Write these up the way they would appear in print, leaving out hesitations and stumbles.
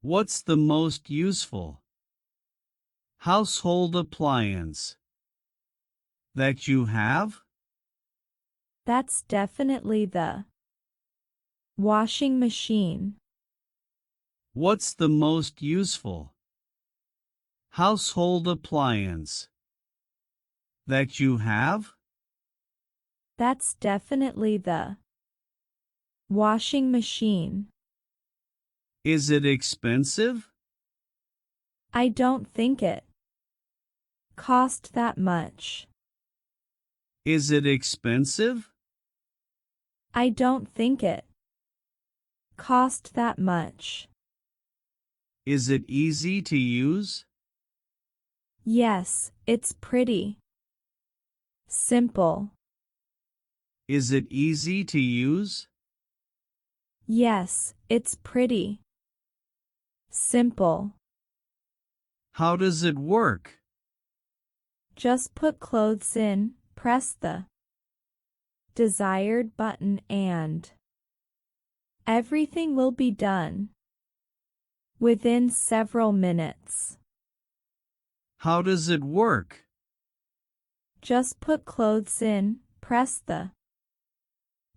What's the most useful household appliance that you have? That's definitely the washing machine. What's the most useful household appliance that you have? That's definitely the washing machine. Is it expensive? I don't think it cost that much. Is it expensive? I don't think it cost that much. Is it easy to use? Yes, it's pretty simple. Is it easy to use? Yes, it's pretty simple. How does it work? Just put clothes in, press the desired button and everything will be done within several minutes. How does it work? Just put clothes in, press the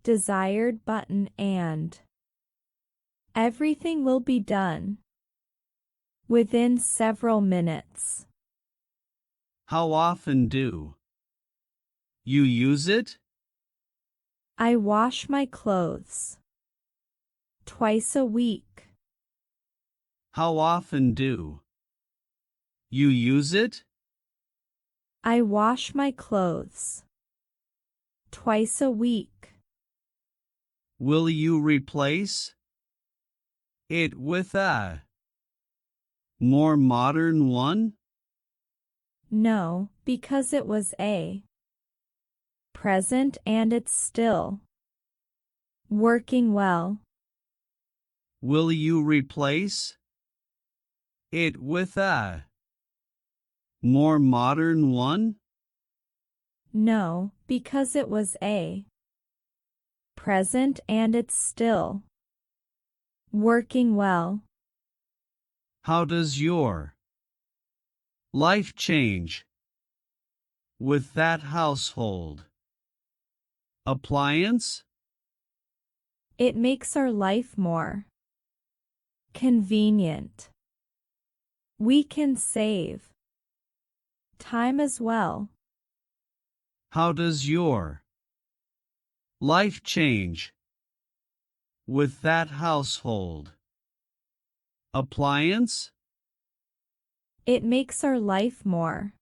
desired button and everything will be done within several minutes. How often do you use it? I wash my clothes twice a week. How often do you use it? I wash my clothes twice a week. Will you replace it with a more modern one? No, because it was a present and it's still working well. Will you replace it with a more modern one? No, because it was a present and it's still working well. How does your life change with that household appliance? It makes our life more convenient. We can save time as well. How does your life change with that household appliance? It makes our life more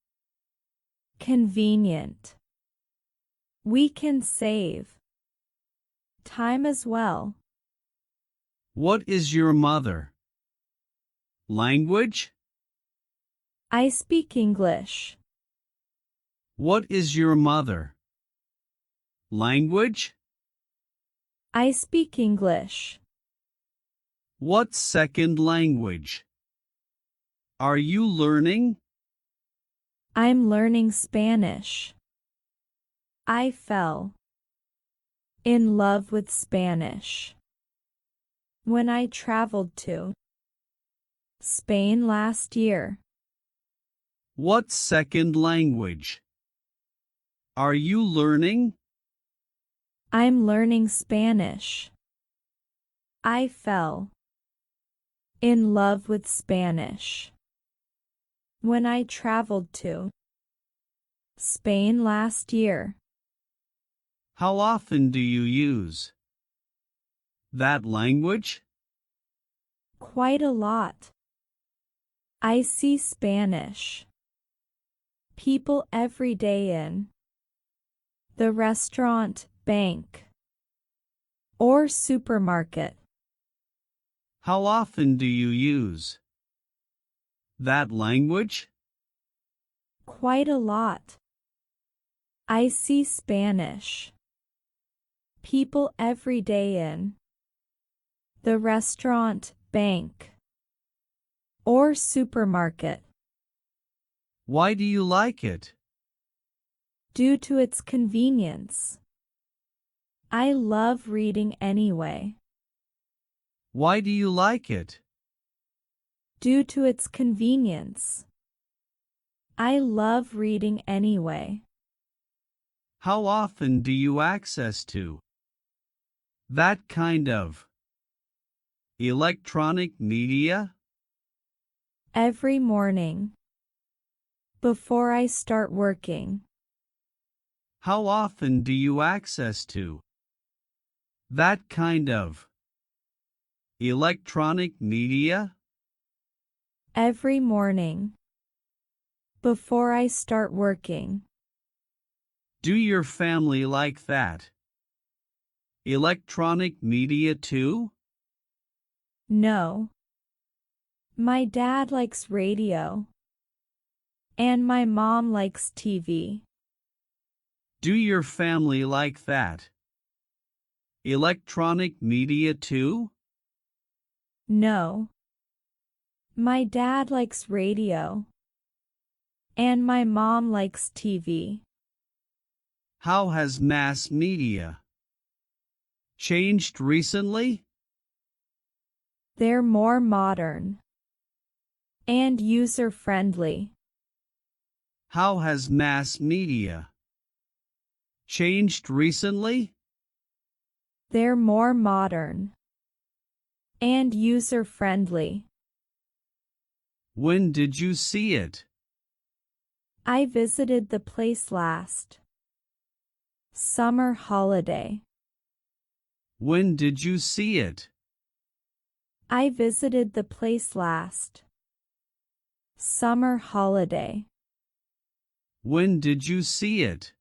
convenient. We can save time as well. What is your mother language? I speak English. What is your mother language? I speak English. What second language are you learning? I'm learning Spanish. I fell in love with Spanish when I traveled to Spain last year. What second language are you learning? I'm learning Spanish. I fell in love with Spanish when I traveled to Spain last year. How often do you use that language? Quite a lot. I see Spanish people every day in the restaurant, bank, or supermarket. How often do you use that language? Quite a lot. I see Spanish people every day in the restaurant, bank, or supermarket. Why do you like it? Due to its convenience. I love reading anyway. Why do you like it? Due to its convenience. I love reading anyway. How often do you access to that kind of electronic media? Every morning. Before I start working. How often do you access to that kind of electronic media? Every morning. Before I start working. Do your family like that electronic media too? No. My dad likes radio. And my mom likes TV. Do your family like that electronic media too? No. My dad likes radio. And my mom likes TV. How has mass media changed recently? They're more modern. And user-friendly. How has mass media changed recently? They're more modern. And user-friendly. When did you see it? I visited the place last summer holiday. When did you see it? I visited the place last summer holiday. When did you see it?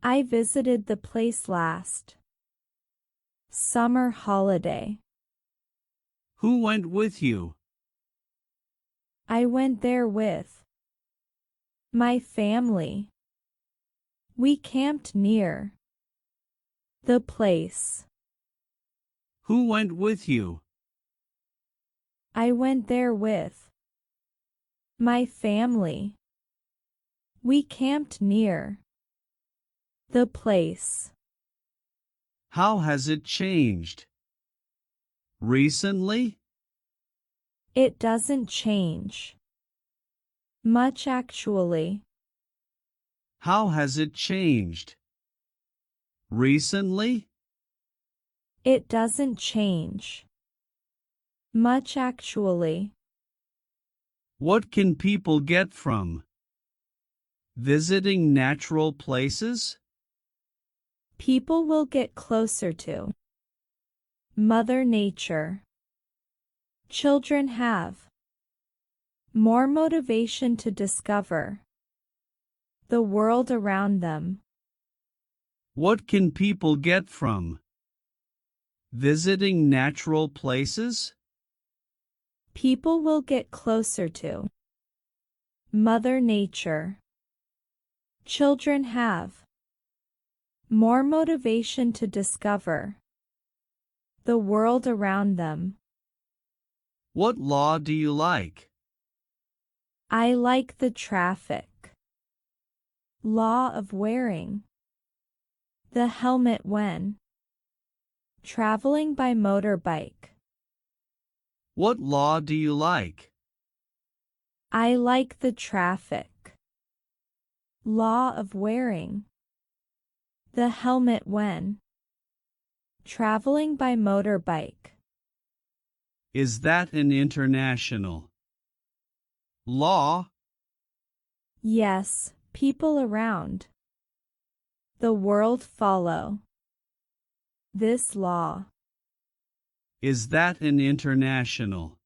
I visited the place last summer holiday. Who went with you? I went there with my family. We camped near the place. Who went with you? I went there with my family. We camped near the place. How has it changed? Recently? It doesn't change much actually. How has it changed? Recently? It doesn't change much actually. What can people get from visiting natural places? People will get closer to Mother Nature. Children have more motivation to discover the world around them. What can people get from visiting natural places? People will get closer to Mother Nature. Children have more motivation to discover the world around them. What law do you like? I like the traffic law of wearing the helmet when traveling by motorbike. What law do you like? I like the traffic law of wearing the helmet when traveling by motorbike. Is that an international law? Yes, people around the world follow this law. Is that an international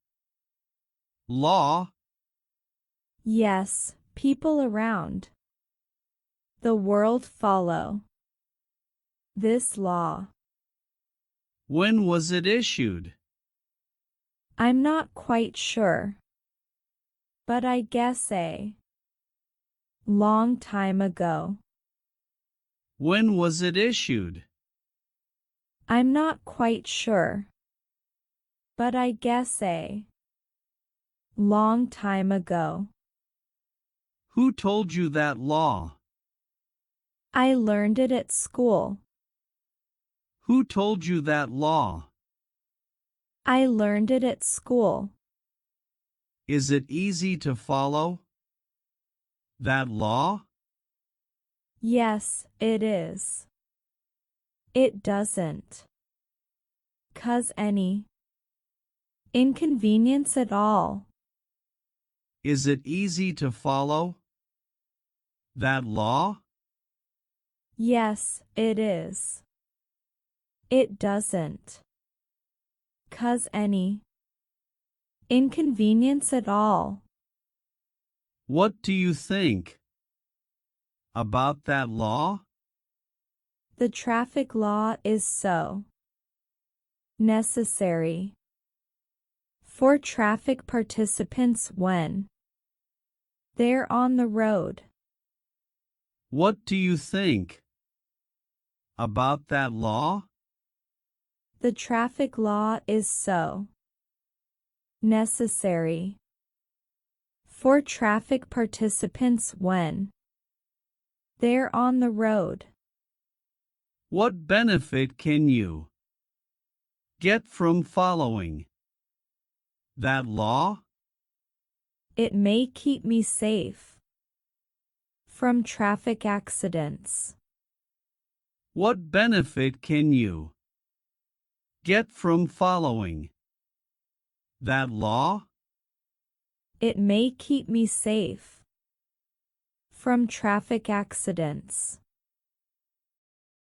law? Yes, people around the world follow this law. When was it issued? I'm not quite sure, but I guess a long time ago. When was it issued? I'm not quite sure, but I guess a long time ago. Who told you that law? I learned it at school. Who told you that law? I learned it at school. Is it easy to follow that law? Yes, it is. It doesn't cause any inconvenience at all. Is it easy to follow that law? Yes, it is. It doesn't cause any inconvenience at all. What do you think about that law? The traffic law is so necessary for traffic participants when they're on the road. What do you think about that law? The traffic law is so necessary for traffic participants when they're on the road. What benefit can you get from following that law? It may keep me safe from traffic accidents. What benefit can you get from following that law? It may keep me safe from traffic accidents.